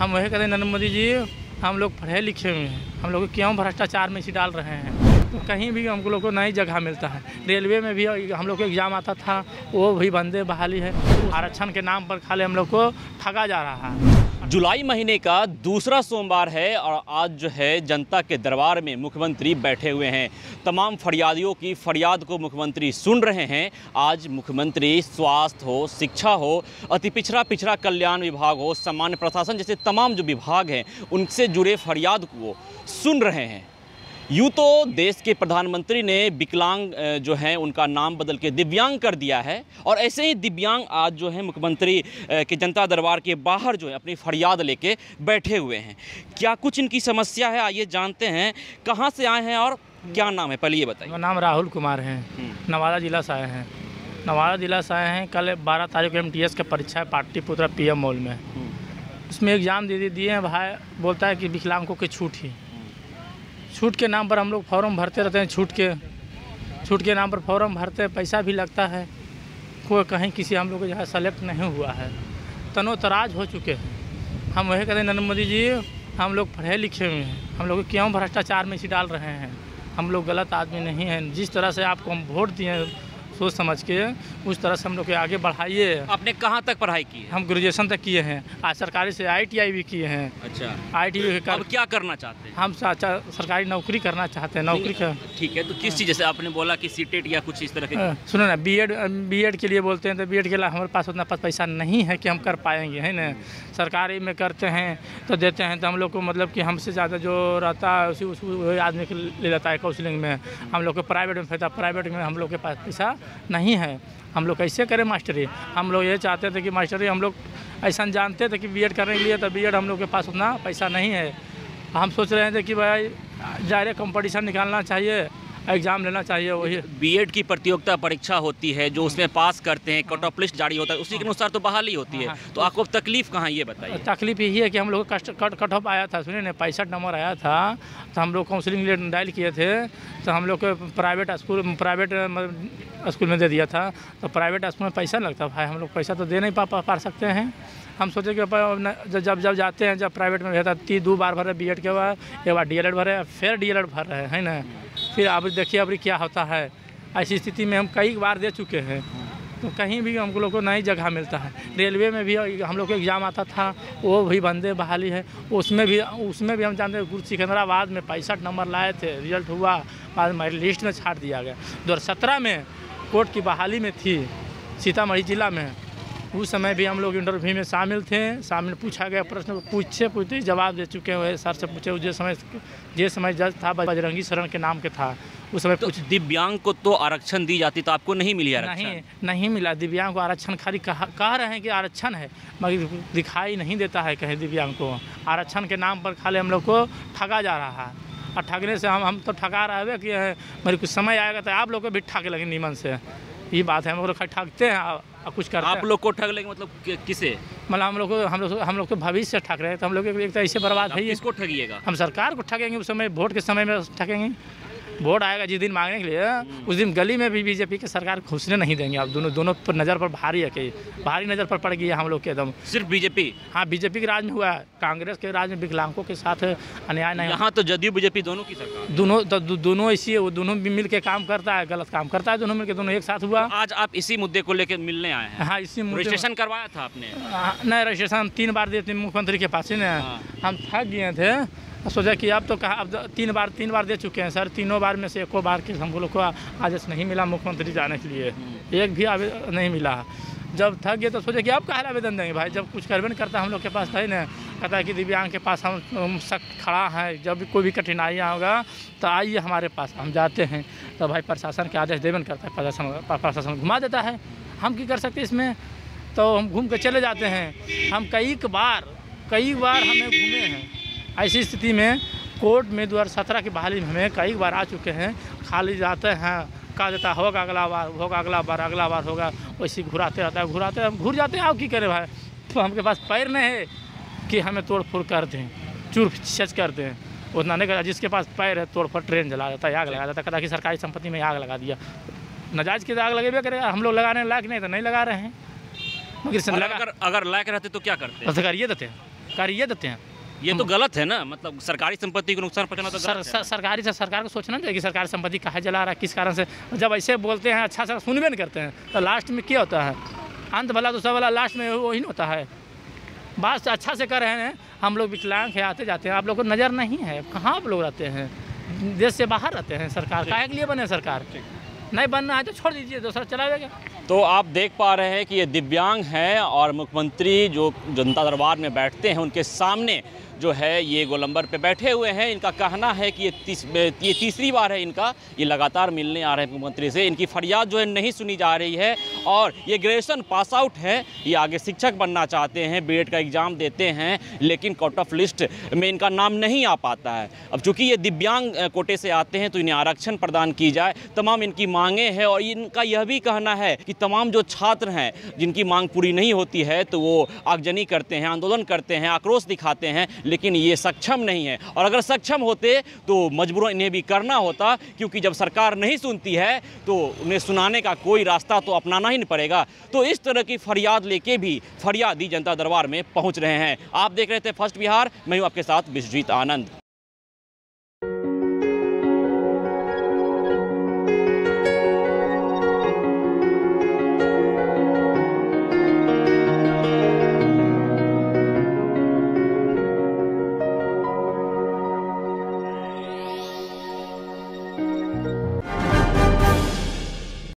हम वही कहते हैं नरेंद्र मोदी जी, हम लोग पढ़े लिखे हुए हैं, हम लोग क्यों भ्रष्टाचार में इसी डाल रहे हैं। तो कहीं भी हम लोग को नई जगह मिलता है। रेलवे में भी हम लोग को एग्ज़ाम आता था, वो भी बंदे बहाली है। आरक्षण के नाम पर खाली हम लोग को ठगा जा रहा है। जुलाई महीने का दूसरा सोमवार है और आज जो है जनता के दरबार में मुख्यमंत्री बैठे हुए हैं। तमाम फरियादियों की फरियाद को मुख्यमंत्री सुन रहे हैं। आज मुख्यमंत्री स्वास्थ्य हो, शिक्षा हो, अति पिछड़ा कल्याण विभाग हो, सामान्य प्रशासन जैसे तमाम जो विभाग हैं उनसे जुड़े फरियाद को सुन रहे हैं। यूँ तो देश के प्रधानमंत्री ने विकलांग जो हैं उनका नाम बदल के दिव्यांग कर दिया है और ऐसे ही दिव्यांग आज जो है मुख्यमंत्री के जनता दरबार के बाहर जो है अपनी फरियाद लेके बैठे हुए हैं। क्या कुछ इनकी समस्या है, आइए जानते हैं। कहाँ से आए हैं और क्या नाम है, पहले ये बताइए। मेरा नाम राहुल कुमार है, नवादा जिला से आए हैं। नवादा जिला से आए हैं। कल 12 तारीख को MTS का परीक्षा है पाटलिपुत्र PM मॉल में। उसमें एग्ज़ाम दिए हैं। भाई बोलता है कि विकलांगों की छूट के नाम पर हम लोग फॉर्म भरते रहते हैं। छूट के नाम पर फॉर्म भरते हैं, पैसा भी लगता है। कोई कहीं किसी हम लोग को जहाँ सेलेक्ट नहीं हुआ है, तनो तराज हो चुके हैं। हम वही कहते हैं नरेंद्र मोदी जी, हम लोग पढ़े लिखे हुए हैं, हम लोग क्यों भ्रष्टाचार में इसी डाल रहे हैं। हम लोग गलत आदमी नहीं हैं। जिस तरह से आपको हम वोट दिए सोच समझ के, उस तरह से हम लोग के आगे बढ़ाइए। आपने कहाँ तक पढ़ाई की है? हम ग्रेजुएशन तक किए हैं। आज सरकारी से ITI भी किए हैं। अच्छा, ITI अब क्या करना चाहते हैं? हम सरकारी नौकरी करना चाहते हैं। नौकरी का ठीक है, तो किस चीज़, जैसे आपने बोला कि सीटेट या कुछ इस तरह के? सुनो ना, बीएड के लिए बोलते हैं तो बीएड के लिए हमारे पास उतना पैसा नहीं है कि हम कर पाएंगे, है ना। सरकारी में करते हैं तो देते हैं तो हम लोग को मतलब कि हमसे ज़्यादा जो रहता है उसी आदमी को ले लेता है काउंसलिंग में। हम लोग को प्राइवेट में फायदा, प्राइवेट में हम लोग के पास पैसा नहीं है। हम लोग कैसे करें मास्टरी? हम लोग ये चाहते थे कि मास्टरी, हम लोग ऐसा जानते थे कि बीएड करने के लिए, तो बीएड हम लोग के पास उतना पैसा नहीं है। हम सोच रहे थे कि भाई डायरेक्ट कंपटीशन निकालना चाहिए, एग्ज़ाम लेना चाहिए। वही बीएड की प्रतियोगिता परीक्षा होती है जो उसमें पास करते हैं, कट ऑफ लिस्ट जारी होता है, उसी के अनुसार तो बहाली होती है। तो आपको तकलीफ कहाँ, ये बताइए। तकलीफ यही है कि हम लोग कट ऑफ आया था, सुनिए ना, 65 नंबर आया था। तो हम लोग काउंसलिंग लिए डायल किए थे, तो हम लोग को प्राइवेट स्कूल में दे दिया था। तो प्राइवेट स्कूल में पैसा लगता है भाई, हम लोग पैसा तो दे नहीं पा सकते हैं। हम सोचे कि जब जाते हैं, जब प्राइवेट में रहता 2 बार भरे बीएड के बाद, एक बार DLED भरे, फिर DLED भर रहे हैं ना। फिर अब देखिए अभी क्या होता है। ऐसी स्थिति में हम कई बार दे चुके हैं, तो कहीं भी हम लोग को नई जगह मिलता है। रेलवे में भी हम लोग को एग्ज़ाम आता था, वो भी बंदे बहाली है। उसमें भी हम जानते हैं। सिकंदराबाद में 65 नंबर लाए थे, रिजल्ट हुआ, बाद में लिस्ट में छाट दिया गया। 2017 में कोर्ट की बहाली में थी सीतामढ़ी जिला में। उस समय भी हम लोग इंटरव्यू में शामिल थे। सामने पूछा गया प्रश्न, पूछते जवाब दे चुके हैं। सर से पूछे, जिस समय जज था बजरंगी शरण के नाम के था, उस समय तो दिव्यांग को तो आरक्षण दी जाती, तो आपको नहीं मिली आरक्षण? नहीं मिला। दिव्यांग को आरक्षण खाली कह रहे हैं कि आरक्षण है, मगर दिखाई नहीं देता है कहीं दिव्यांग को। आरक्षण के नाम पर खाली हम लोग को ठगा जा रहा है। और ठगने से हम तो ठगा रहे हैं कि मेरे कुछ समय आएगा तो आप लोग को भी ठग लगे नीमन से। ये बात है, हम लोग ठगते हैं और कुछ करते हैं। आप लोग को ठग लेंगे मतलब किसे? मतलब हम लोग को भविष्य से ठग रहे हैं। तो हम लोग एक तो ऐसे बर्बाद है। किसको ठगिएगा? हम सरकार को ठगेंगे। उस समय वोट के समय में ठगेंगे। वोट आएगा जिस दिन मांगने के लिए, उस दिन गली में भी बीजेपी की सरकार घुसने नहीं देंगे। अब दोनों पर नज़र पर भारी है कि भारी नज़र पर पड़ गई है हम लोग के एकदम। सिर्फ बीजेपी? हाँ, बीजेपी के राज में हुआ है। कांग्रेस के राज में विकलांगों के साथ अन्याय नहीं। यहाँ तो जदयू बीजेपी दोनों की सरकार, दोनों इसी, वो दोनों भी मिल के काम करता है, गलत काम करता है। दोनों मिल के दोनों एक साथ हुआ। आज आप इसी मुद्दे को लेकर मिलने आए हैं? हाँ, इसी मुद्दे। रजिस्ट्रेशन करवाया था आपने? नहीं, रजिस्ट्रेशन हम 3 बार दिए थे मुख्यमंत्री के पास ही ना। हम थक गए थे, सोचा कि अब तो कहा, अब 3 बार दे चुके हैं सर। तीनों बार में से एको बार के हम लोग को आदेश नहीं मिला मुख्यमंत्री जाने के लिए। एक भी आवेदन नहीं मिला। जब थक गए तो सोचे कि अब कहाँ आवेदन देंगे भाई, जब कुछ करवे नहीं करता। हम लोग के पास है ना, कहता है कि दिव्यांग के पास हम सख्त खड़ा है, जब भी कोई भी कठिनाइयाँ होगा तो आइए हमारे पास। हम जाते हैं तो भाई प्रशासन के आदेश देवे नहीं करता है। प्रशासन घुमा देता है। हम क्या कर सकते इसमें? तो हम घूम के चले जाते हैं। हम कई बार हमें घूमे हैं। ऐसी स्थिति में कोर्ट में 2017 की बहाली में हमें कई बार आ चुके हैं। खाली जाते हैं, कहा देता होगा अगला बार होगा, वैसे घुराते रहता है। हम घुर जाते हैं। आप क्या करें भाई? तो हमके पास पैर नहीं है कि हमें तोड़ फोड़ कर दें, चूर छेच कर दें। उतना नहीं करा। जिसके पास पैर है तोड़ फोड़ ट्रेन जला देता है, आग लगा देता है। कहता कि सरकारी संपत्ति में आग लगा दिया। नाजायज़ की आग लगेबे करेगा। हम लोग लगाने लायक नहीं तो नहीं लगा रहे हैं। मगर अगर लायक रहते तो क्या करते? तो करिए देते हैं। करिए देते हैं। ये तो गलत है ना, मतलब सरकारी संपत्ति को नुकसान पहुंचाना तो गलत है। सरकारी से सरकार को सोचना चाहिए कि सरकारी संपत्ति कहाँ जला रहा है, किस कारण से। जब ऐसे बोलते हैं अच्छा से सुनबे नहीं करते हैं तो लास्ट में क्या होता है, अंत भला दूसरा वाला लास्ट में वही नहीं होता है। बात अच्छा से कर रहे हैं, हम लोग विकलांग है, आते जाते हैं, आप लोग को नज़र नहीं है, कहाँ आप लोग रहते हैं, देश से बाहर रहते हैं। सरकार काहे के लिए बने, सरकार नहीं बनना है तो छोड़ दीजिए, दूसरा चलाएगा। तो आप देख पा रहे हैं कि ये दिव्यांग हैं और मुख्यमंत्री जो जनता दरबार में बैठते हैं उनके सामने जो है ये गोलंबर पे बैठे हुए हैं। इनका कहना है कि ये तीसरी बार है इनका, ये लगातार मिलने आ रहे हैं मुख्यमंत्री से। इनकी फरियाद जो है नहीं सुनी जा रही है और ये ग्रेजुएशन पास आउट है, ये आगे शिक्षक बनना चाहते हैं, बीएड का एग्ज़ाम देते हैं, लेकिन कट ऑफ लिस्ट में इनका नाम नहीं आ पाता है। अब चूँकि ये दिव्यांग कोटे से आते हैं तो इन्हें आरक्षण प्रदान की जाए, तमाम इनकी मांगें हैं। और इनका यह भी कहना है कि तमाम जो छात्र हैं जिनकी मांग पूरी नहीं होती है तो वो आगजनी करते हैं, आंदोलन करते हैं, आक्रोश दिखाते हैं, लेकिन ये सक्षम नहीं है। और अगर सक्षम होते तो मजबूरन इन्हें भी करना होता, क्योंकि जब सरकार नहीं सुनती है तो उन्हें सुनाने का कोई रास्ता तो अपनाना ही नहीं पड़ेगा। तो इस तरह की फरियाद लेके भी फरियादी जनता दरबार में पहुंच रहे हैं। आप देख रहे थे फर्स्ट बिहार, मैं हूं आपके साथ विश्वजीत आनंद।